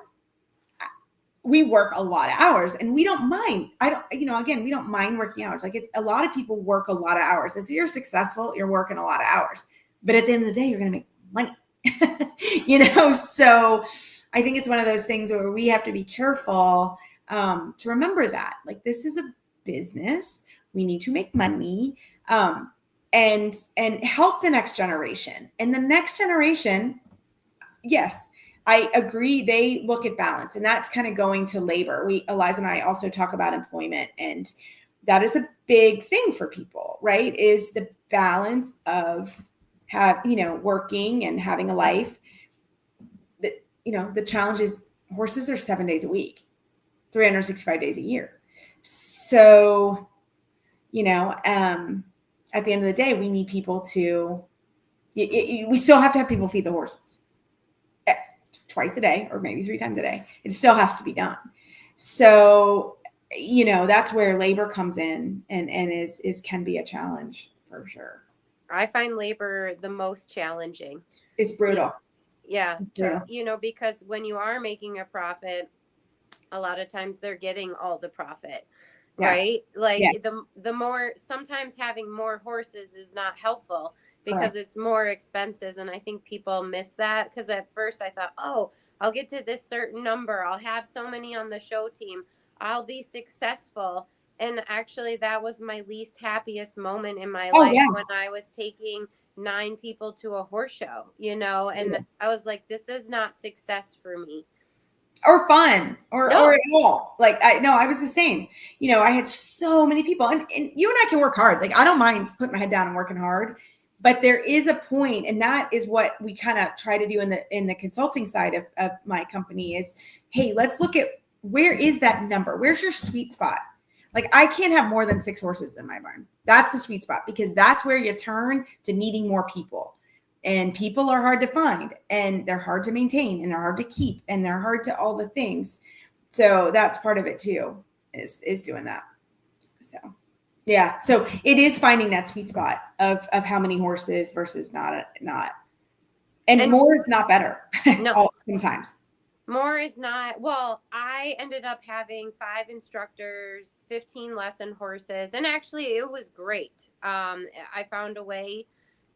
we work a lot of hours and we don't mind. We don't mind working hours. Like, a lot of people work a lot of hours. As you're successful, you're working a lot of hours, but at the end of the day, you're going to make money, So I think it's one of those things where we have to be careful to remember that, like, this is a business. We need to make money and help the next generation. And the next generation, yes, I agree. They look at balance, and that's kind of going to labor. Eliza and I also talk about employment, and that is a big thing for people, right? Is the balance of working and having a life. The challenge is horses are 7 days a week, 365 days a year. So, at the end of the day, we need people we still have to have people feed the horses twice a day or maybe 3 times a day. It still has to be done. So, that's where labor comes in and can be a challenge for sure. I find labor the most challenging. It's brutal. Yeah. It's brutal. You know, because when you are making a profit, a lot of times they're getting all the profit, right? Like the more, sometimes having more horses is not helpful because it's more expensive. And I think people miss that, because at first I thought, oh, I'll get to this certain number, I'll have so many on the show team, I'll be successful. And actually that was my least happiest moment in my life, when I was taking 9 people to a horse show, you know, and I was like, this is not success for me. Or fun, or at all. Like, I was the same. You know, I had so many people, and you and I can work hard. Like, I don't mind putting my head down and working hard, but there is a point, and that is what we kind of try to do in the consulting side of my company is, hey, let's look at, where is that number? Where's your sweet spot? Like, I can't have more than 6 horses in my barn. That's the sweet spot, because that's where you turn to needing more people. And people are hard to find, and they're hard to maintain, and they're hard to keep, and they're hard to all the things. So that's part of it too, is doing that. So, yeah. So it is finding that sweet spot of how many horses versus not. And more is not better. No. Sometimes. More is not. Well, I ended up having 5 instructors, 15 lesson horses, and actually it was great. I found a way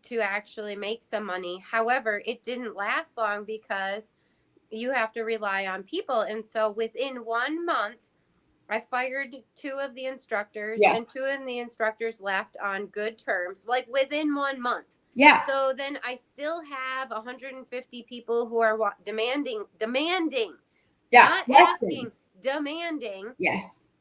to actually make some money. However, it didn't last long because you have to rely on people. And so within 1 month, I fired 2 of the instructors, and 2 of the instructors left on good terms, like within 1 month. Yeah. So then I still have 150 people who are demanding, not asking, demanding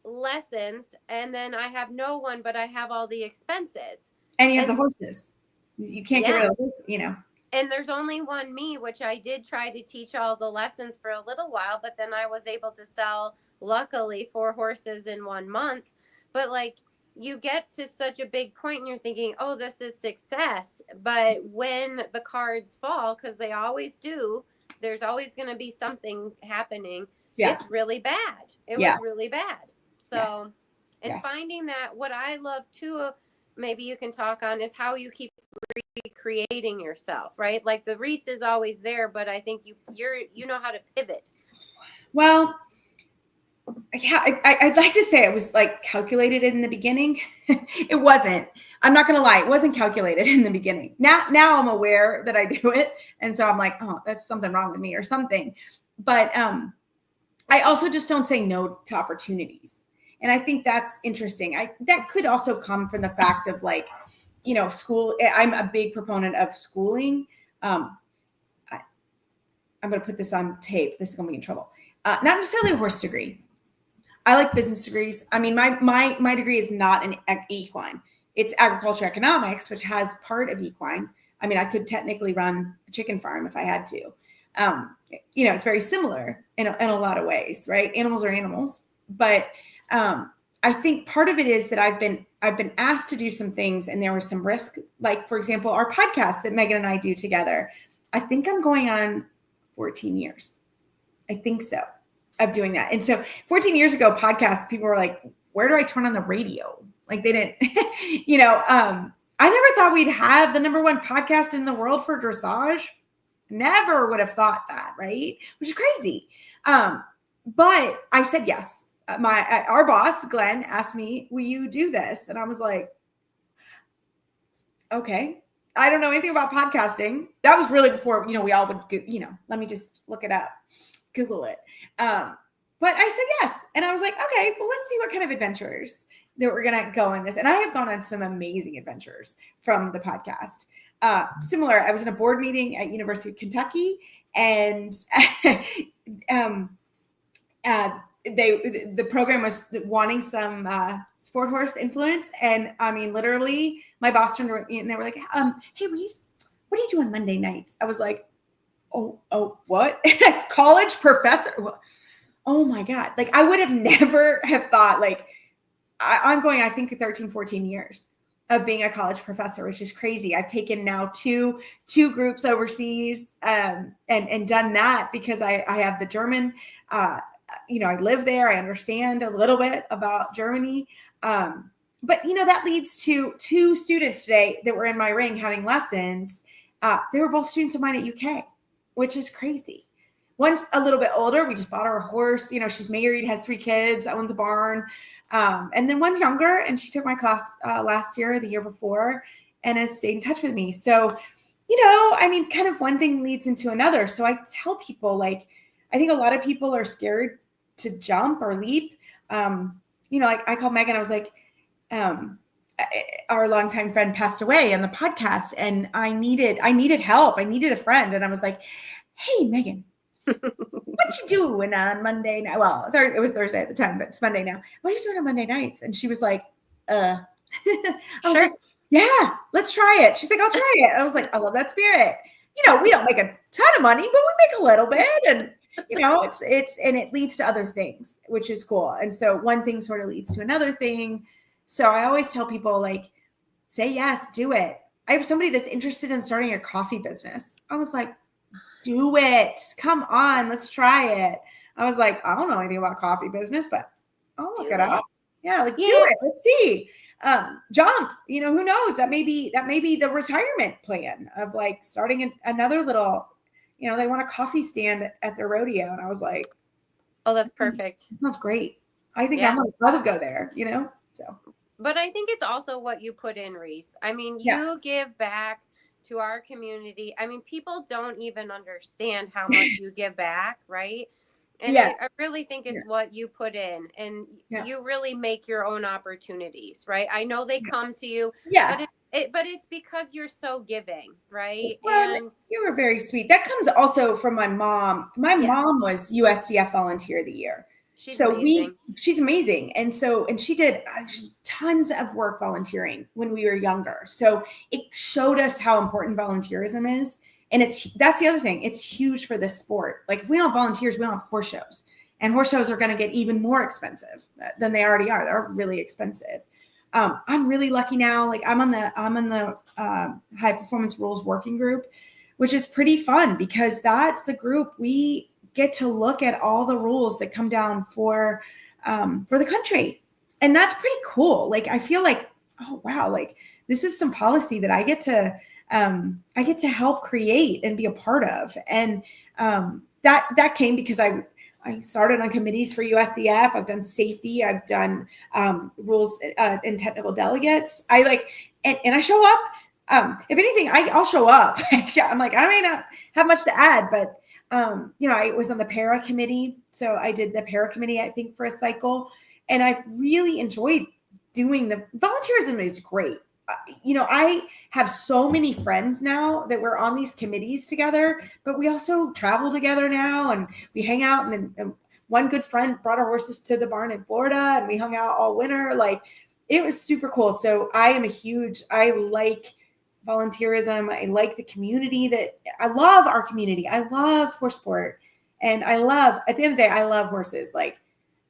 lessons. And then I have no one, but I have all the expenses. And you have the horses. You can't get rid of, you know. And there's only one me, which I did try to teach all the lessons for a little while, but then I was able to sell, luckily, 4 horses in 1 month. But like, you get to such a big point and you're thinking, oh, this is success. But when the cards fall, because they always do, there's always going to be something happening. It's really bad. It was really bad. So, and finding that, what I love too, maybe you can talk on, is how you keep recreating yourself, right? Like the Reese is always there, but I think you know how to pivot. Well, yeah, I'd like to say it was like calculated in the beginning. It wasn't. I'm not going to lie. It wasn't calculated in the beginning. Now I'm aware that I do it. And so I'm like, oh, that's something wrong with me or something. But I also just don't say no to opportunities. And I think that's interesting. That could also come from the fact of, like, you know, school. I'm a big proponent of schooling. I'm going to put this on tape. This is going to be in trouble. Not necessarily a horse degree. I like business degrees. I mean, my degree is not an equine. It's agriculture economics, which has part of equine. I mean, I could technically run a chicken farm if I had to. You know, it's very similar in a lot of ways, right? Animals are animals. But I think part of it is that I've been asked to do some things, and there was some risk. Like, for example, our podcast that Megan and I do together. I think I'm going on 14 years. I think so, of doing that. And so 14 years ago, podcasts, people were like, where do I turn on the radio? Like, they didn't, you know, I never thought we'd have the #1 podcast in the world for dressage. Never would have thought that, right? Which is crazy. But I said yes. Our boss, Glenn, asked me, will you do this? And I was like, okay. I don't know anything about podcasting. That was really before, you know, we all would, you know, let me just look it up, Google it. But I said yes. And I was like, okay, well, let's see what kind of adventures that we're going to go on this. And I have gone on some amazing adventures from the podcast. Similar, I was in a board meeting at University of Kentucky, and the program was wanting some sport horse influence. And I mean, literally my boss turned around and they were like, hey, Reese, what do you do on Monday nights? I was like, oh, what? College professor? Oh my God. Like, I would have never have thought, like, I'm going, I think 13, 14 years of being a college professor, which is crazy. I've taken now two groups overseas and done that because I have the German, you know, I live there. I understand a little bit about Germany. but that leads to 2 students today that were in my ring having lessons. They were both students of mine at UK, which is crazy. One's a little bit older. We just bought her a horse. She's married, has 3 kids. That one's a barn. And then one's younger, and she took my class last year or the year before and has stayed in touch with me. So, kind of one thing leads into another. So I tell people, like, I think a lot of people are scared to jump or leap. Like I called Megan. I was like, our longtime friend passed away on the podcast, and I needed help. I needed a friend. And I was like, hey, Megan, what you doing on Monday night? Well, it was Thursday at the time, but it's Monday now. What are you doing on Monday nights? And she was like, I was like, yeah, let's try it. She's like, I'll try it. I was like, I love that spirit. We don't make a ton of money, but we make a little bit. And, and it leads to other things, which is cool. And so one thing sort of leads to another thing. So I always tell people, like, say yes, do it. I have somebody that's interested in starting a coffee business. I was like, do it. Come on, let's try it. I was like, I don't know anything about coffee business, but I'll look it up. Yeah, like do it. Let's see. Jump. Who knows? That may be the retirement plan of like starting another little, they want a coffee stand at their rodeo. And I was like, oh, that's perfect. That sounds great. I think I would go there, so. But I think it's also what you put in, Reese. I mean, you give back to our community. I mean, people don't even understand how much you give back, right? And I really think it's what you put in, and you really make your own opportunities, right? I know they come to you, but it's because you're so giving, right? Well, and you were very sweet. That comes also from my mom. My mom was USDF Volunteer of the Year. She's amazing. And she did tons of work volunteering when we were younger. So it showed us how important volunteerism is. And that's the other thing. It's huge for this sport. Like if we don't have volunteers, we don't have horse shows, and horse shows are going to get even more expensive than they already are. They're really expensive. I'm really lucky now. Like I'm on the high performance rules working group, which is pretty fun because that's the group we get to look at all the rules that come down for the country. And that's pretty cool. Like, I feel like, oh, wow, like this is some policy that I get to help create and be a part of. And that came because I started on committees for USDF. I've done safety. I've done rules and technical delegates. And I show up. If anything, I'll show up. I'm like, I may not have much to add, but I was on the para committee. So I did the para committee, I think, for a cycle. And I've really enjoyed doing the volunteerism is great. I have so many friends now that we're on these committees together, but we also travel together now and we hang out. And one good friend brought our horses to the barn in Florida and we hung out all winter. Like it was super cool. So I like volunteerism. I like the community I love our community. I love horse sport. And at the end of the day, I love horses. Like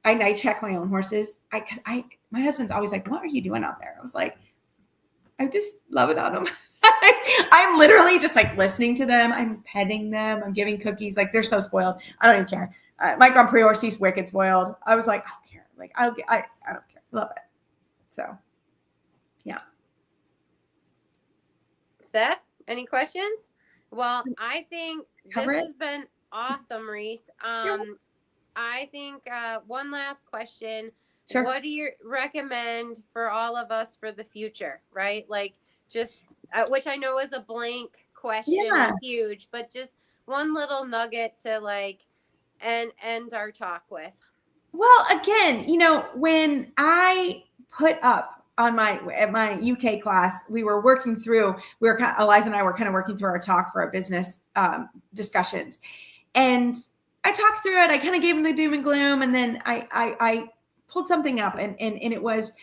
I night check my own horses. My husband's always like, what are you doing out there? I was like, I'm just loving on them. I'm literally just like listening to them. I'm petting them. I'm giving cookies. Like they're so spoiled. I don't even care. My Grand Prix horse, he's wicked spoiled. I was like, I don't care. Like I don't care. Love it. So yeah. Steph, any questions? Well, I think this has been awesome, Reese. I think one last question. Sure. What do you recommend for all of us for the future, right? Like just, which I know is a blank question, huge, but just one little nugget to like end our talk with. Well, again, when I put up at my UK class, Eliza and I were kind of working through our talk for our business discussions. And I talked through it. I kind of gave them the doom and gloom. And then I pulled something up and it was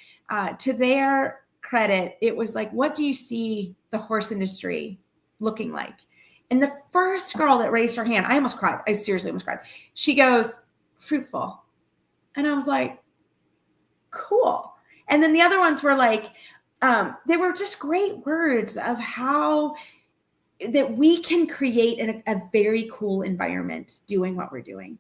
to their credit. It was like, what do you see the horse industry looking like? And the first girl that raised her hand, I almost cried. I seriously almost cried. She goes, fruitful. And I was like, cool. And then the other ones were like, they were just great words of how that we can create a very cool environment doing what we're doing.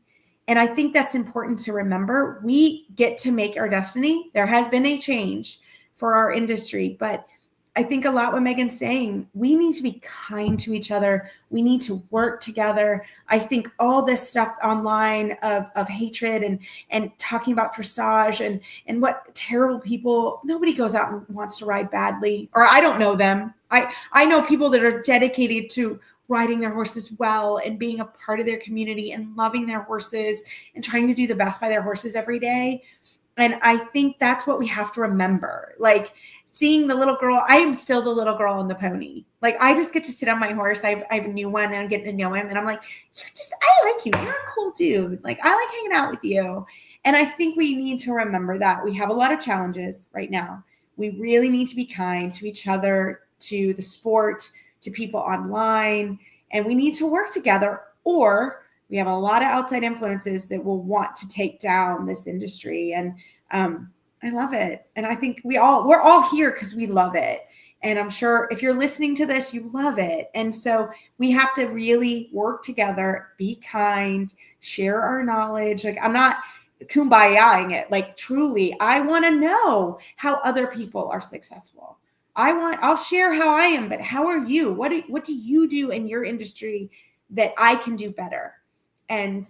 And I think that's important to remember. We get to make our destiny. There has been a change for our industry. But I think a lot what Megan's saying, we need to be kind to each other. We need to work together. I think all this stuff online of hatred and talking about dressage and what terrible people, nobody goes out and wants to ride badly, or I don't know them. I know people that are dedicated to riding their horses well and being a part of their community and loving their horses and trying to do the best by their horses every day. And I think that's what we have to remember. Like, seeing the little girl, I am still the little girl on the pony. Like, I just get to sit on my horse. I have a new one and I'm getting to know him. And I'm like, I like you. You're a cool dude. Like, I like hanging out with you. And I think we need to remember that we have a lot of challenges right now. We really need to be kind to each other, to the sport, to people online, and we need to work together, or we have a lot of outside influences that will want to take down this industry. And I love it. And I think we're all here because we love it. And I'm sure if you're listening to this, you love it. And so we have to really work together, be kind, share our knowledge. Like, I'm not kumbayaing it. Like, truly, I want to know how other people are successful. I'll share how I am, but how are you? What do you do in your industry that I can do better? And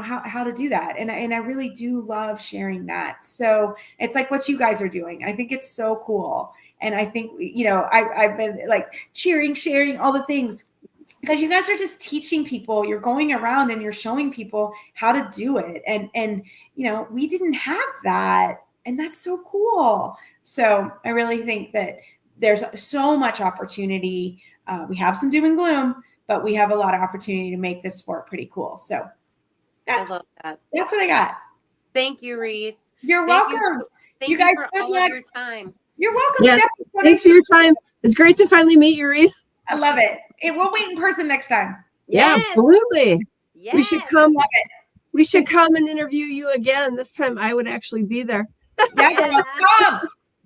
how to do that. And I really do love sharing that. So it's like what you guys are doing. I think it's so cool. And I think, I've been like cheering, sharing all the things, because you guys are just teaching people. You're going around and you're showing people how to do it. And we didn't have that. And that's so cool. So I really think that there's so much opportunity. We have some doom and gloom, but we have a lot of opportunity to make this sport pretty cool. So that's what I got. Thank you, Reese. You're welcome. Thank you guys, for good all luck. of your time. You're welcome. Yeah. Thanks for your time. It's great to finally meet you, Reese. I love it. We'll meet in person next time. Yeah, absolutely. Yes. We should come. We should come and interview you again. This time I would actually be there. Yeah,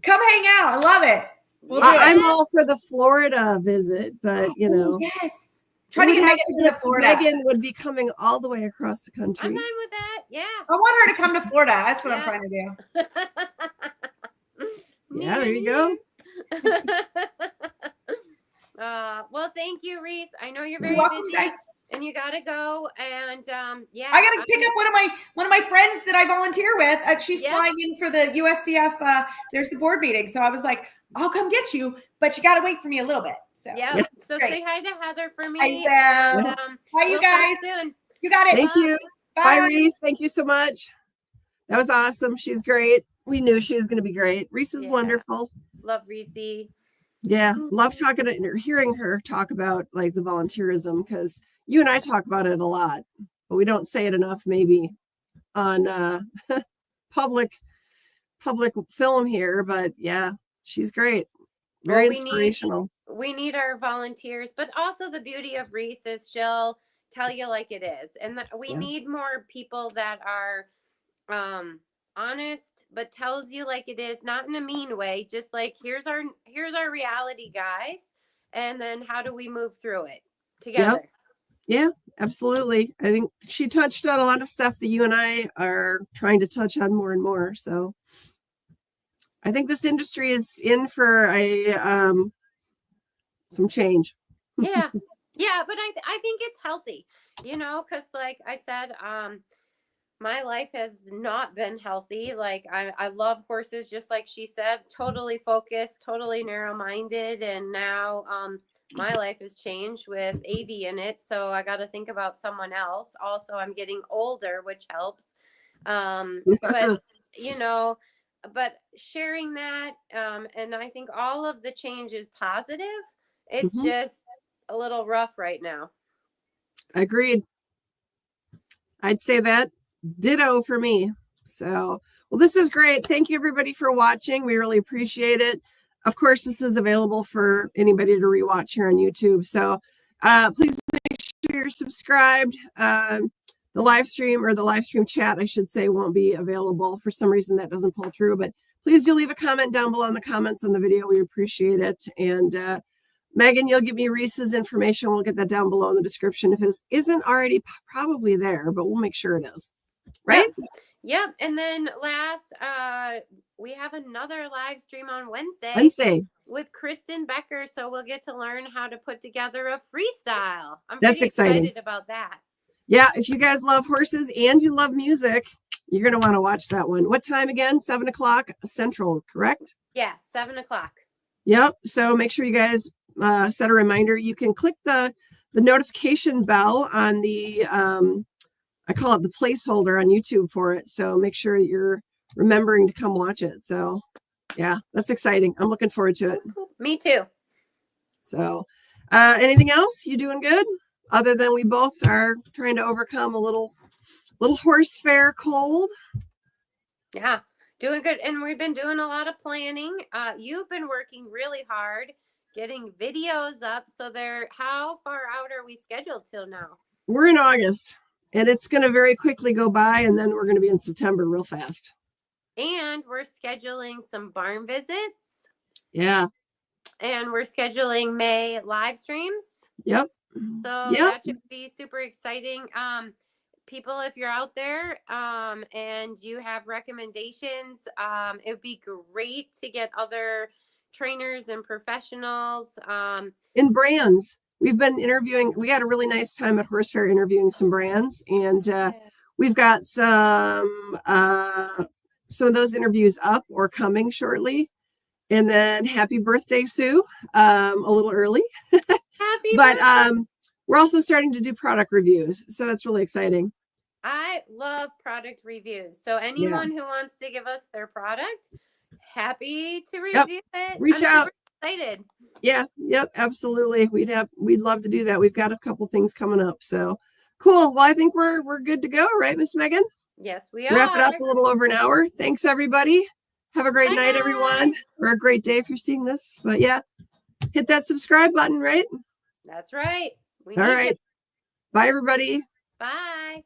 come hang out. I love it. I'm all for the Florida visit, but yes. Try to get Megan to Florida. Megan would be coming all the way across the country. I'm fine with that. Yeah. I want her to come to Florida. That's what I'm trying to do. Yeah, there you go. Well, thank you, Reese. I know you're very busy, guys, and you gotta go. And I gotta pick up one of my friends that I volunteer with. She's flying in for the USDF. There's the board meeting, so I was like, I'll come get you, but you gotta wait for me a little bit. So So great. Say hi to Heather for me. I will. Bye, you guys. Soon. You got it. Thank you. Bye, Reese. Thank you so much. That was awesome. She's great. We knew she was going to be great. Reese is wonderful. Love Reese. Yeah, love talking to her, hearing her talk about like the volunteerism, because you and I talk about it a lot, but we don't say it enough maybe on public film here. But yeah, she's great. Very inspirational. We need our volunteers, but also the beauty of Reese is she'll tell you like it is. And we need more people that are honest, but tells you like it is, not in a mean way, just like here's our reality, guys, and then how do we move through it together? Yeah, absolutely. I think she touched on a lot of stuff that you and I are trying to touch on more and more. So I think this industry is in for some change. Yeah, but I think it's healthy, because like I said, my life has not been healthy. Like I love horses, just like she said, totally focused, totally narrow-minded. And now my life has changed with AV in it. So I got to think about someone else. Also, I'm getting older, which helps. But, but sharing that, and I think all of the change is positive. It's just a little rough right now. Agreed. I'd say that. Ditto for me. So, well, this is great. Thank you everybody for watching. We really appreciate it. Of course, this is available for anybody to rewatch here on YouTube. So please make sure you're subscribed. The live stream, or the live stream chat, I should say, won't be available. For some reason that doesn't pull through, but please do leave a comment down below in the comments on the video. We appreciate it. And Megan, you'll give me Reese's information. We'll get that down below in the description if it isn't already probably there, but we'll make sure it is. Right? Yep. And then last, we have another live stream on Wednesday. with Kristen Becker. So we'll get to learn how to put together a freestyle. I'm That's pretty exciting. excited about that. Yeah, if you guys love horses and you love music, you're going to want to watch that one. What time again? 7 o'clock Central, correct? Yeah, 7 o'clock. Yep. So make sure you guys set a reminder. You can click the notification bell on the, I call it the placeholder on YouTube for it. So make sure you're remembering to come watch it. So yeah, that's exciting. I'm looking forward to it. Me too. So anything else? You doing good? Other than we both are trying to overcome a little horse fair cold. Yeah, doing good. And we've been doing a lot of planning. You've been working really hard getting videos up. So how far out are we scheduled till now? We're in August, and it's going to very quickly go by, and then we're going to be in September real fast. And we're scheduling some barn visits. Yeah. And we're scheduling May live streams. Yep. So that should be super exciting. People, if you're out there and you have recommendations, it would be great to get other trainers and professionals. In brands. We've been interviewing. We had a really nice time at Horse Fair interviewing some brands, and we've got some of those interviews up or coming shortly. And then happy birthday, Sue, a little early. Happy but birthday. We're also starting to do product reviews. So that's really exciting. I love product reviews. So anyone who wants to give us their product, happy to review it. Reach out. Super excited. Yeah. Yep. Absolutely. We'd love to do that. We've got a couple things coming up. So cool. Well, I think we're good to go, right, Miss Megan? Yes, we are. Wrap it up a little over an hour. Thanks, everybody. Have a great night, guys. everyone, or a great day if you're seeing this. But yeah, hit that subscribe button, right? That's right. All right. Bye, everybody. Bye.